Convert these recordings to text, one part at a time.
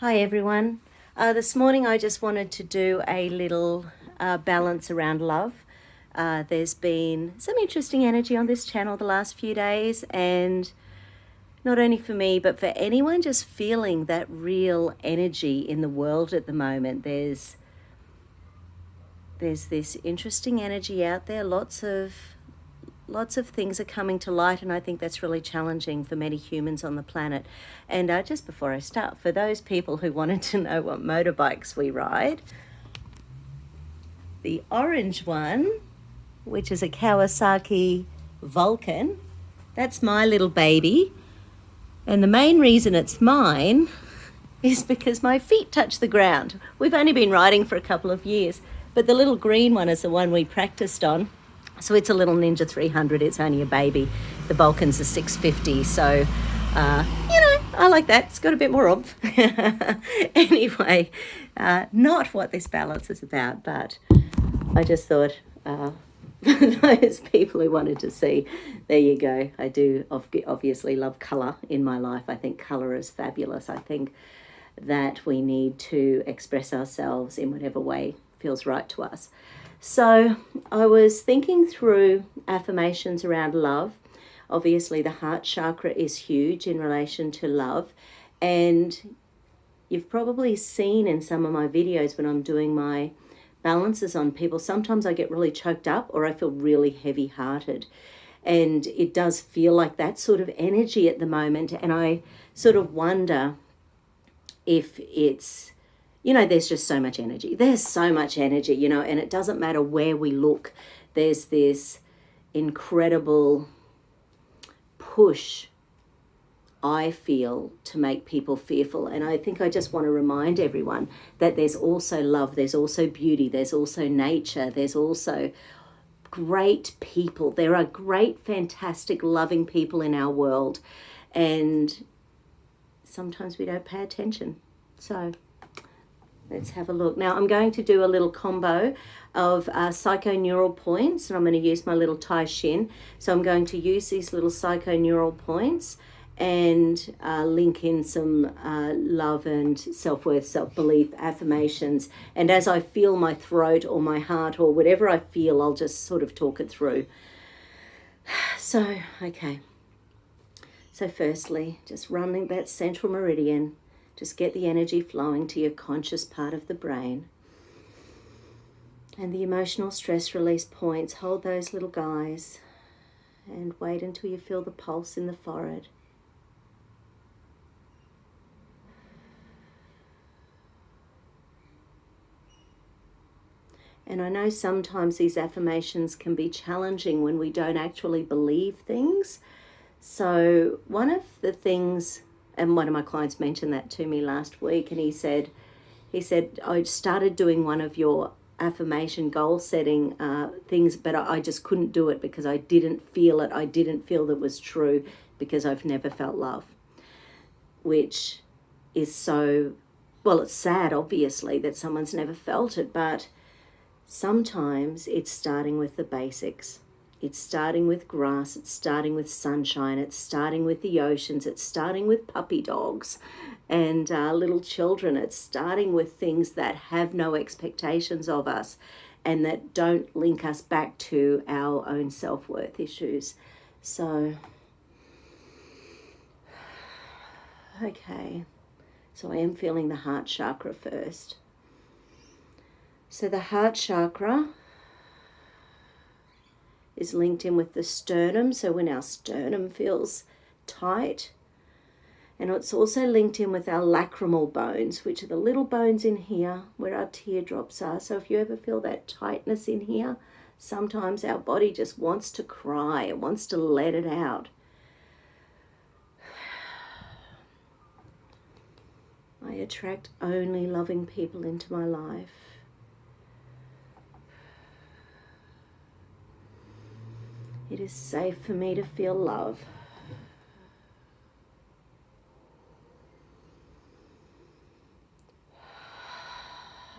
Hi everyone. This morning I just wanted to do a little balance around love. There's been some interesting energy on this channel the last few days, and not only for me but for anyone just feeling that real energy in the world at the moment. There's this interesting energy out there. Lots of things are coming to light, and I think that's really challenging for many humans on the planet. And just before I start, for those people who wanted to know what motorbikes we ride, the orange one, which is a Kawasaki Vulcan, that's my little baby. And the main reason it's mine is because my feet touch the ground. We've only been riding for a couple of years, but the little green one is the one we practiced on. So it's a little Ninja 300. It's only a baby. The Vulcan's a 650. So, I like that. It's got a bit more oomph. Anyway, not what this balance is about, but I just thought for those people who wanted to see, there you go. I do obviously love colour in my life. I think colour is fabulous. I think that we need to express ourselves in whatever way feels right to us. So I was thinking through affirmations around love. Obviously, the heart chakra is huge in relation to love. And you've probably seen in some of my videos when I'm doing my balances on people, sometimes I get really choked up or I feel really heavy-hearted. And it does feel like that sort of energy at the moment. And I sort of wonder if it's, there's just so much energy. There's so much energy, and it doesn't matter where we look. There's this incredible push, I feel, to make people fearful. And I think I just want to remind everyone that there's also love, there's also beauty, there's also nature, there's also great people. There are great, fantastic, loving people in our world. And sometimes we don't pay attention. So let's have a look. Now I'm going to do a little combo of psychoneural points, and I'm going to use my little Tai Shin. So I'm going to use these little psychoneural points and link in some love and self-worth, self-belief affirmations. And as I feel my throat or my heart or whatever I feel, I'll just sort of talk it through. So, okay. So firstly, just running that central meridian. Just get the energy flowing to your conscious part of the brain. And the emotional stress release points, hold those little guys and wait until you feel the pulse in the forehead. And I know sometimes these affirmations can be challenging when we don't actually believe things. So one of the things, and one of my clients mentioned that to me last week, and he said, I started doing one of your affirmation goal setting things, but I just couldn't do it because I didn't feel it. I didn't feel that it was true because I've never felt love, which is so, well, it's sad, obviously, that someone's never felt it, but sometimes it's starting with the basics. It's starting with grass, it's starting with sunshine, it's starting with the oceans, it's starting with puppy dogs and little children. It's starting with things that have no expectations of us and that don't link us back to our own self-worth issues. So, okay, so I am feeling the heart chakra first. So the heart chakra is linked in with the sternum, so when our sternum feels tight. And it's also linked in with our lacrimal bones, which are the little bones in here where our teardrops are. So if you ever feel that tightness in here, sometimes our body just wants to cry, it wants to let it out. I attract only loving people into my life. It is safe for me to feel love.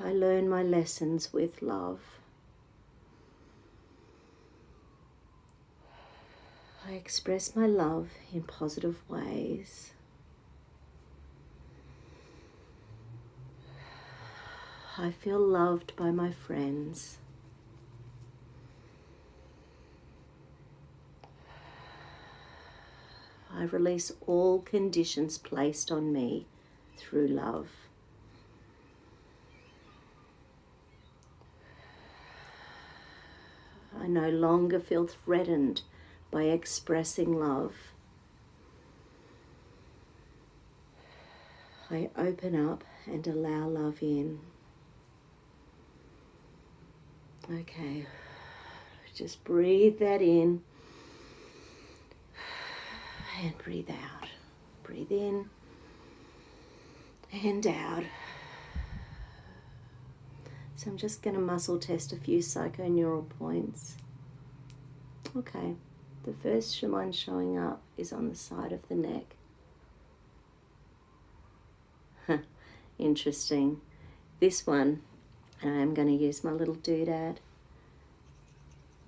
I learn my lessons with love. I express my love in positive ways. I feel loved by my friends. I release all conditions placed on me through love. I no longer feel threatened by expressing love. I open up and allow love in. Okay, just breathe that in and breathe out. Breathe in and out. So I'm just going to muscle test a few psychoneural points. Okay, the first one showing up is on the side of the neck. Interesting. This one, and I'm going to use my little doodad.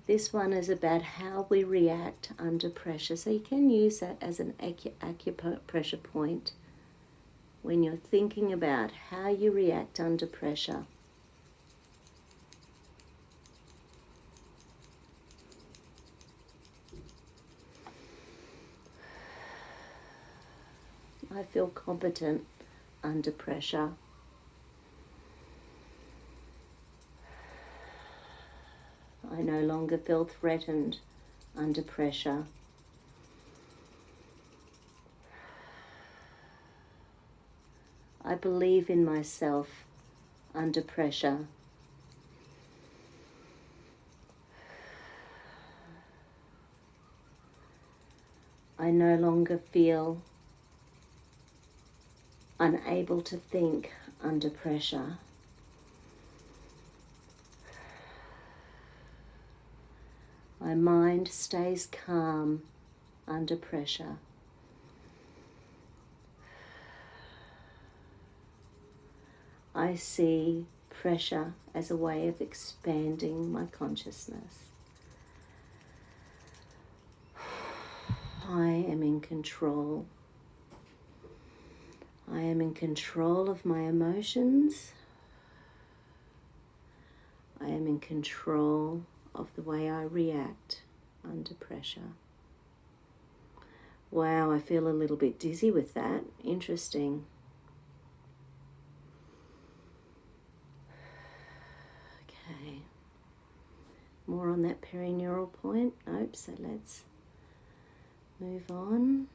This one is about how we react under pressure. So you can use that as an acupressure point when you're thinking about how you react under pressure. I feel competent under pressure. I no longer feel threatened under pressure. I believe in myself under pressure. I no longer feel unable to think under pressure. My mind stays calm under pressure. I see pressure as a way of expanding my consciousness. I am in control. I am in control of my emotions. I am in control of the way I react under pressure. Wow, I feel a little bit dizzy with that. Interesting. Okay. More on that perineural point. Nope, so let's move on.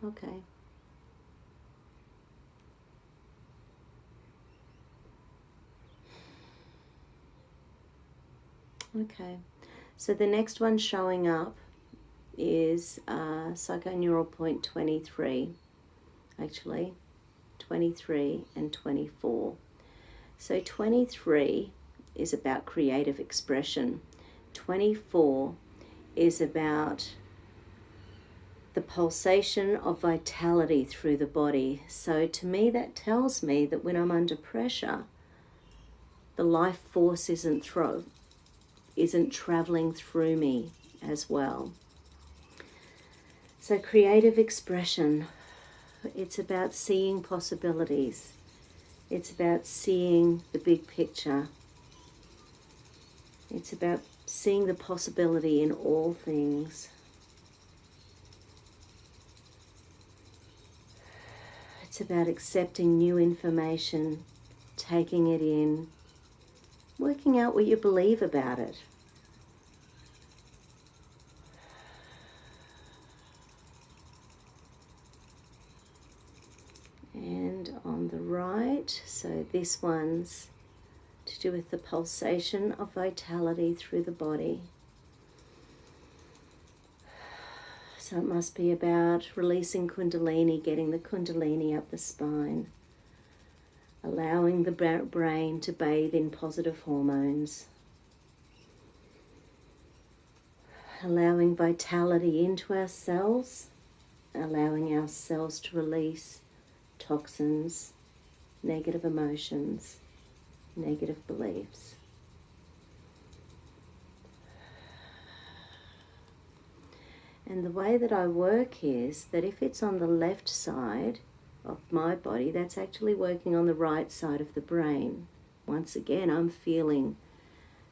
Okay. Okay, so the next one showing up is Psychoneural Point 23, actually, 23 and 24. So 23 is about creative expression. 24 is about the pulsation of vitality through the body. So to me, that tells me that when I'm under pressure, the life force isn't traveling through me as well. So creative expression, it's about seeing possibilities. It's about seeing the big picture. It's about seeing the possibility in all things. It's about accepting new information, taking it in, working out what you believe about it. And on the right, so this one's to do with the pulsation of vitality through the body. So it must be about releasing Kundalini, getting the Kundalini up the spine, allowing the brain to bathe in positive hormones, allowing vitality into our cells, allowing our cells to release toxins, negative emotions, negative beliefs. And the way that I work is that if it's on the left side, of my body, that's actually working on the right side of the brain. Once again, I'm feeling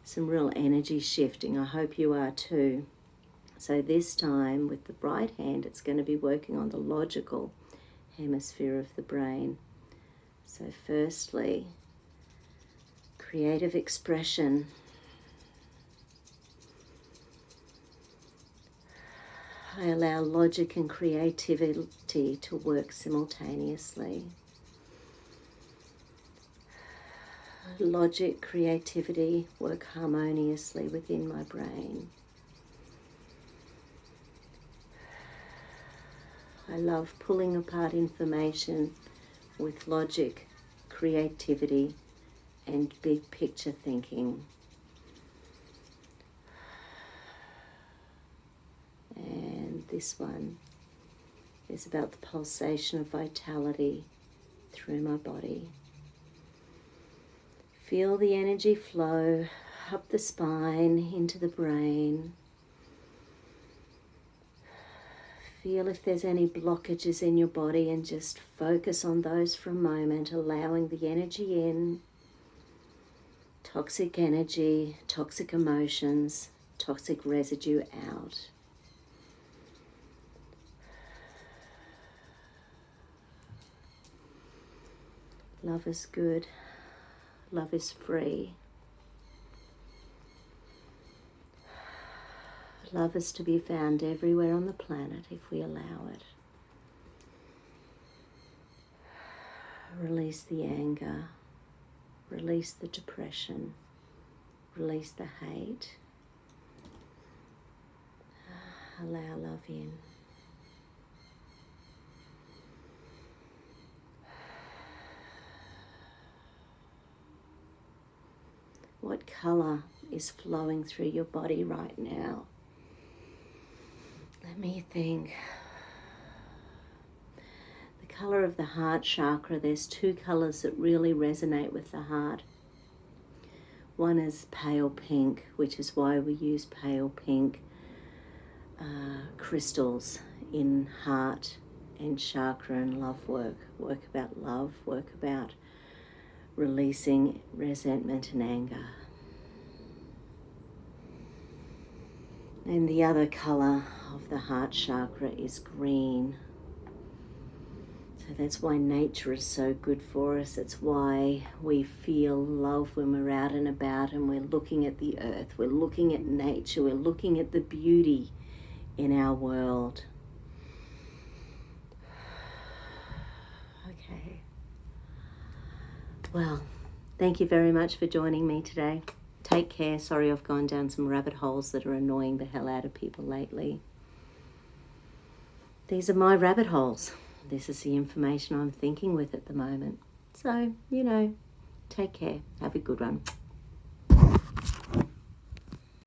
some real energy shifting. I hope you are too. So this time with the right hand, it's going to be working on the logical hemisphere of the brain. So firstly, creative expression. I allow logic and creativity to work simultaneously. Logic, creativity work harmoniously within my brain. I love pulling apart information with logic, creativity, and big picture thinking. And this one is about the pulsation of vitality through my body. Feel the energy flow up the spine into the brain. Feel if there's any blockages in your body and just focus on those for a moment, allowing the energy in, toxic energy, toxic emotions, toxic residue out. Love is good. Love is free. Love is to be found everywhere on the planet if we allow it. Release the anger. Release the depression. Release the hate. Allow love in. What color is flowing through your body right now? Let me think. The color of the heart chakra, there's two colors that really resonate with the heart. One is pale pink, which is why we use pale pink crystals in heart and chakra and love work. Work about love, work about releasing resentment and anger. And the other color of the heart chakra is green. So that's why nature is so good for us. It's why we feel love when we're out and about and we're looking at the earth, we're looking at nature, we're looking at the beauty in our world. Okay. Well, thank you very much for joining me today. Take care. Sorry I've gone down some rabbit holes that are annoying the hell out of people lately. These are my rabbit holes. This is the information I'm thinking with at the moment. So, take care. Have a good one.